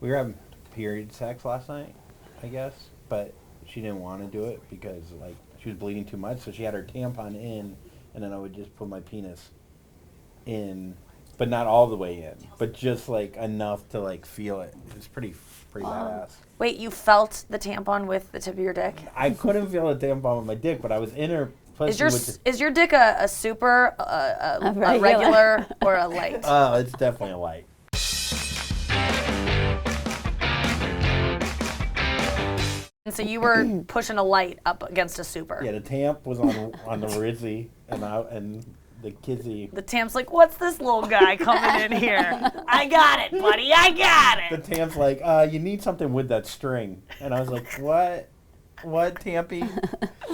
We were having period sex last night, I guess, but she didn't want to do it because like she was bleeding too much, so she had her tampon in, and then I would just put my penis in, but not all the way in, but just like enough to like feel it. It was pretty badass. Wait, you felt the tampon with the tip of your dick? I couldn't feel the tampon with my dick, but I was in her pussy. Is your dick a super, a regular, or a light? Oh, it's definitely a light. And so you were pushing a light up against a super. Yeah, the tamp was on the Rizzy and the kizzy. The tamp's like, what's this little guy coming in here? I got it, buddy, I got it. The tamp's like, you need something with that string. And I was like, what? What, Tampy?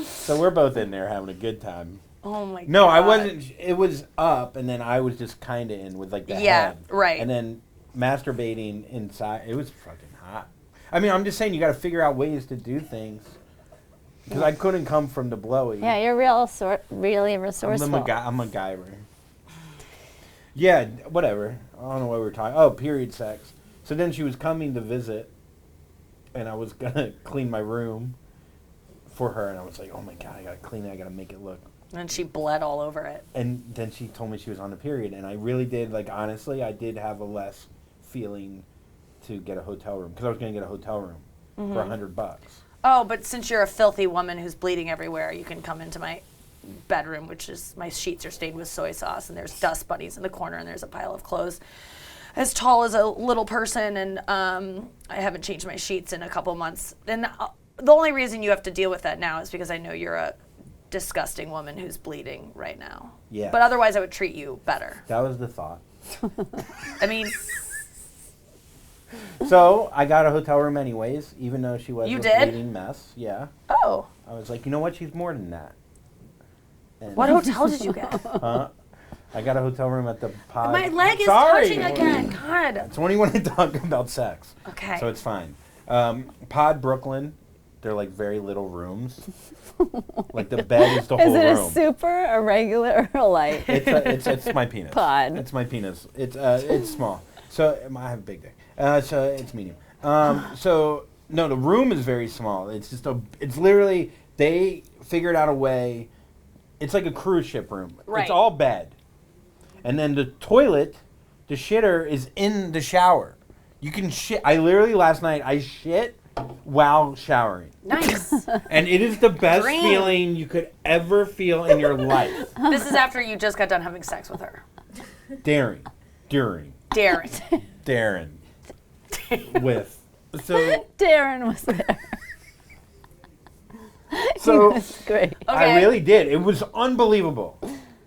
So we're both in there having a good time. Oh my God. No, I wasn't. It was up, and then I was just kind of in with like the head. Yeah, right. And then masturbating inside. It was fucking hot. I mean, I'm just saying you got to figure out ways to do things. Because I couldn't come from the blowy. Yeah, you're really resourceful. I'm a MacGyver. Yeah, whatever. I don't know what we were talking. Oh, period sex. So then she was coming to visit, and I was going to clean my room for her, and I was like, oh my God, I got to clean it. I got to make it look. And she bled all over it. And then she told me she was on the period, and I really did, like, honestly, I did have a less feeling to get a hotel room, because I was going to get a hotel room for $100. Oh, but since you're a filthy woman who's bleeding everywhere, you can come into my bedroom, which is, my sheets are stained with soy sauce, and there's dust bunnies in the corner, and there's a pile of clothes as tall as a little person, and I haven't changed my sheets in a couple months. And the only reason you have to deal with that now is because I know you're a disgusting woman who's bleeding right now. Yeah. But otherwise, I would treat you better. That was the thought. I mean... So I got a hotel room anyways, even though she was You a did? bleeding mess. Yeah. Oh. I was like, you know what? She's more than that. And What hotel did you get? I got a hotel room at the Pod. My leg is Sorry. touching again. God. It's only when I talk about sex. Okay. So it's fine. Pod Brooklyn. They're like very little rooms. Like the bed is the whole room. Is it a super, a regular, or a light? It's my penis. Pod. It's my penis. It's small. So I have a big dick. So it's medium. So no, the room is very small. It's just it's literally, they figured out a way. It's like a cruise ship room. Right. It's all bed. And then the toilet, the shitter is in the shower. You can shit. I literally last night, I shit while showering. Nice. And it is the best Dream. feeling you could ever feel in your life. This is after you just got done having sex with her. During. Darren. With. So. Darren was there. So. He was great. I Okay. really did. It was unbelievable.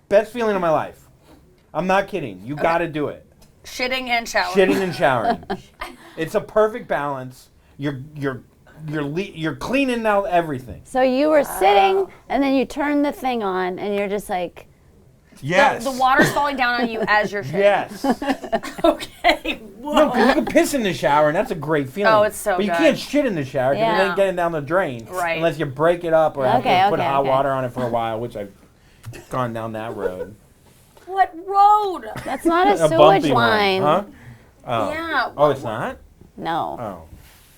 Best feeling of my life. I'm not kidding. You got to do it. Shitting and showering. Shitting and showering. It's a perfect balance. You're cleaning out everything. So you were sitting, and then you turned the thing on, and you're just like, Yes. The water's falling down on you as you're shitting. Yes. Okay. Whoa. No, because you can piss in the shower, and that's a great feeling. Oh, it's so But you good. can't shit in the shower because Yeah. it ain't getting down the drain. Right. Unless you break it up or have Okay, to put okay, hot okay. water on it for a while, which I've gone down that road. What road? that's not a sewage bumpy line. Huh? Oh. Yeah. Oh, it's not? No. Oh.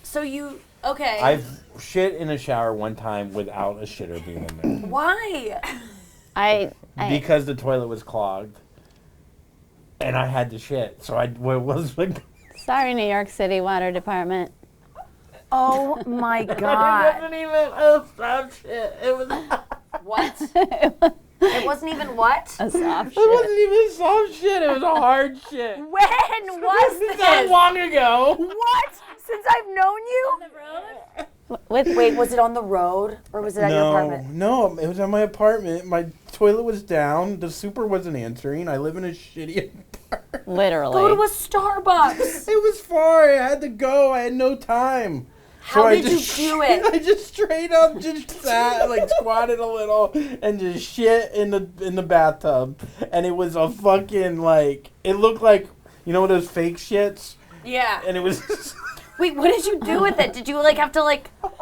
So you, okay. I've shit in a shower one time without a shitter being in there. Why? Because the toilet was clogged. And I had to shit. So I was like... Sorry, New York City Water Department. Oh my It God. wasn't even a soft shit. It was... What? It wasn't even what? A soft It shit. wasn't even soft shit. It was a hard shit. When was Not this? long ago. What? Since I've known you? Wait, was it on the road or was it at your apartment? No, it was at my apartment. My toilet was down. The super wasn't answering. I live in a shitty apartment. Literally. Go to a Starbucks. It was far. I had to go. I had no time. How I did you just- do it? I just straight up just sat, like squatted a little, and just shit in the bathtub. And it was a fucking like, it looked like, you know those fake shits? Yeah. And it was. Wait, what did you do with it? Did you have to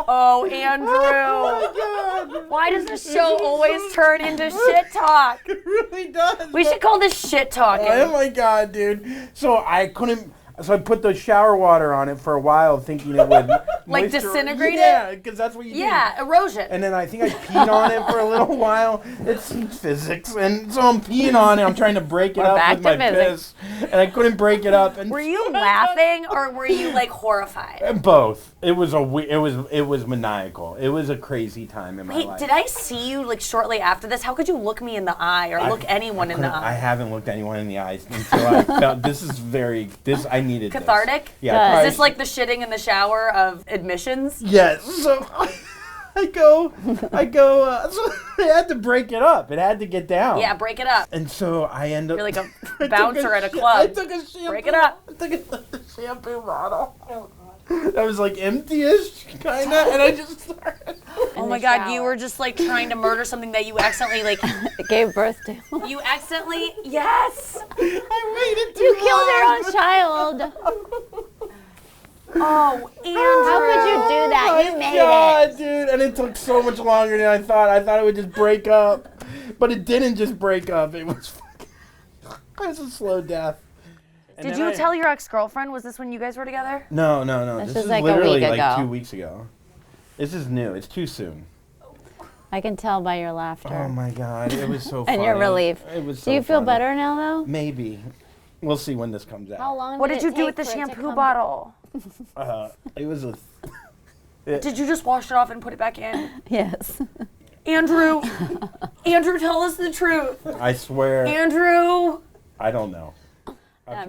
oh, Andrew. Oh my God. Why does the show always turn into shit talk? It really does. We should call this shit talking. Oh my God, dude. So I couldn't, So I put the shower water on it for a while, thinking it would Like disintegrate it? Yeah, because that's what you do. Yeah, erosion. And then I think I peed on it for a little while. It's physics, and so I'm peeing on it. I'm trying to break it up back with to my physics. piss, and I couldn't break it up. And Were you laughing or were you like horrified? both. It was it was maniacal. It was a crazy time in my Wait, life. did I see you like shortly after this? How could you look me in the eye or look anyone in the I eye? haven't looked anyone in the eyes until I felt I needed Cathartic? This. Yeah. Is this like the shitting in the shower of admissions? Yes. So I go. So I had to break it up. It had to get down. Yeah, break it up. And so I end up. You're like a I took bouncer at a I club. took a shampoo. Break it up. I took a shampoo bottle. Oh God. That was like empty-ish, kinda, and I just started. Oh my God, you were just like trying to murder something that you accidentally like. Gave birth to. You accidentally, yes. I waited too You killed your own child. Oh, Andrew. How could you do that? You made it. Dude, and it took so much longer than I thought. I thought it would just break up, but it didn't just break up. It was a slow death. And Did then you tell your ex-girlfriend? Was this when you guys were together? No. This This is is like a literally week like ago. 2 weeks ago. This is new. It's too soon. I can tell by your laughter. Oh my God, it was so funny. And your relief. It was so Do you feel funny. better now, though? Maybe. We'll see when this comes out. How long? What did you it do with take the for it to shampoo come- bottle? It was a. Did you just wash it off and put it back in? Yes. Andrew, tell us the truth. I swear. Andrew, I don't know.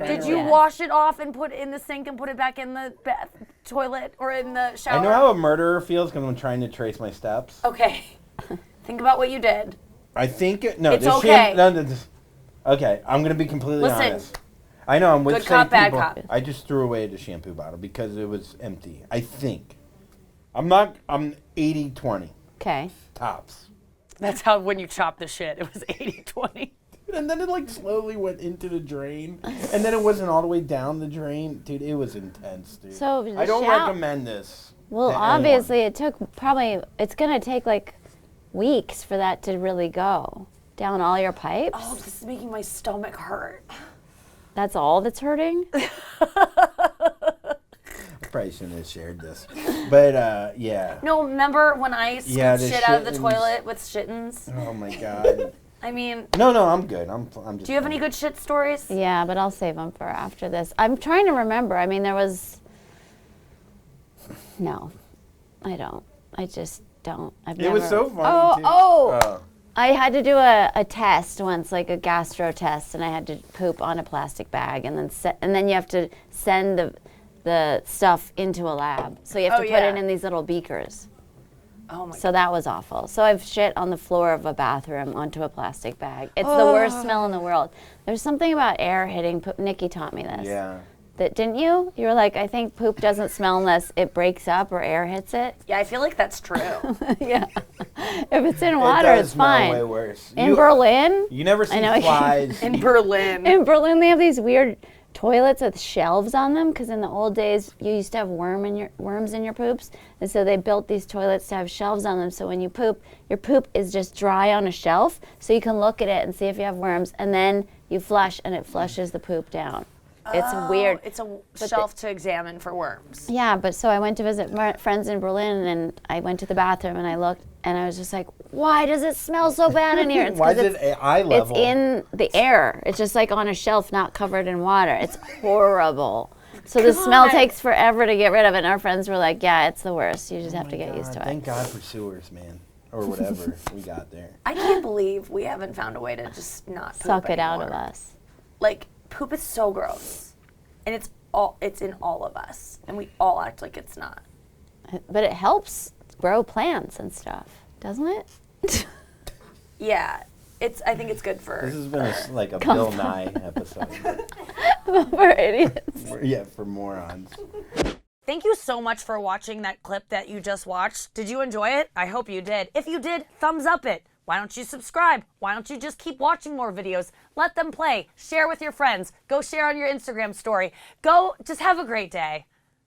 did you Yeah. wash it off and put it in the sink and put it back in the toilet or in the shower? I know how a murderer feels because I'm trying to trace my steps. Okay. Think about what you did. I think no. It's the okay. Okay, I'm gonna be completely Listen. honest. I know I'm with Good safe cop, bad people. cop. I just threw away the shampoo bottle because it was empty. I think. I'm 80-20 Okay. tops. That's how when you chop the shit, it was 80-20. And then it like slowly went into the drain, and then it wasn't all the way down the drain, dude. It was intense, dude. So the I don't shower- recommend this. Well, to anyone. obviously, it took it's going to take like weeks for that to really go down all your pipes. Oh, this is making my stomach hurt. That's all that's hurting? Probably shouldn't have shared this, but yeah. No, remember when I scooped Yeah, the shit out of the shittins. toilet with shittins? Oh my God. I mean, No, I'm good. I'm just. do you have any good shit stories? Yeah, but I'll save them for after this. I'm trying to remember. I mean, there was. No, I don't. I just don't. It was so funny. Oh, too. I had to do a test once, like a gastro test, and I had to poop on a plastic bag, and then you have to send the stuff into a lab. So you have to put it in these little beakers. Oh my So that was awful. So I've shit on the floor of a bathroom onto a plastic bag. It's the worst smell in the world. There's something about air hitting poop. Nikki taught me this. Yeah. That didn't you? You were like, I think poop doesn't smell unless it breaks up or air hits it. Yeah, I feel like that's true. Yeah. If it's in water, it does it's smell fine. way worse. In Berlin, You never see know. flies. In Berlin. in Berlin, they have these weird toilets with shelves on them because in the old days you used to have worms in your poops, and so they built these toilets to have shelves on them. So when you poop, your poop is just dry on a shelf, so you can look at it and see if you have worms, and then you flush, and it flushes the poop down. It's weird. It's a shelf to examine for worms. Yeah, but so I went to visit my friends in Berlin, and I went to the bathroom, and I looked, and I was just like, why does it smell so bad in here? It's Why 'cause is it eye level? It's in the air. It's just like on a shelf, not covered in water. It's horrible. So the smell takes forever to get rid of it, and our friends were like, yeah, it's the worst. You just have to get used to it. Thank God for sewers, man. Or whatever we got there. I can't believe we haven't found a way to just not poop Suck it out of anymore. us. Like, poop is so gross. And it's in all of us. And we all act like it's not. But it helps grow plants and stuff, doesn't it? Yeah. I think it's good for This has been like a Bill Nye episode. For idiots. For morons. Thank you so much for watching that clip that you just watched. Did you enjoy it? I hope you did. If you did, thumbs up it. Why don't you subscribe? Why don't you just keep watching more videos? Let them play. Share with your friends. Go share on your Instagram story. Go, just have a great day.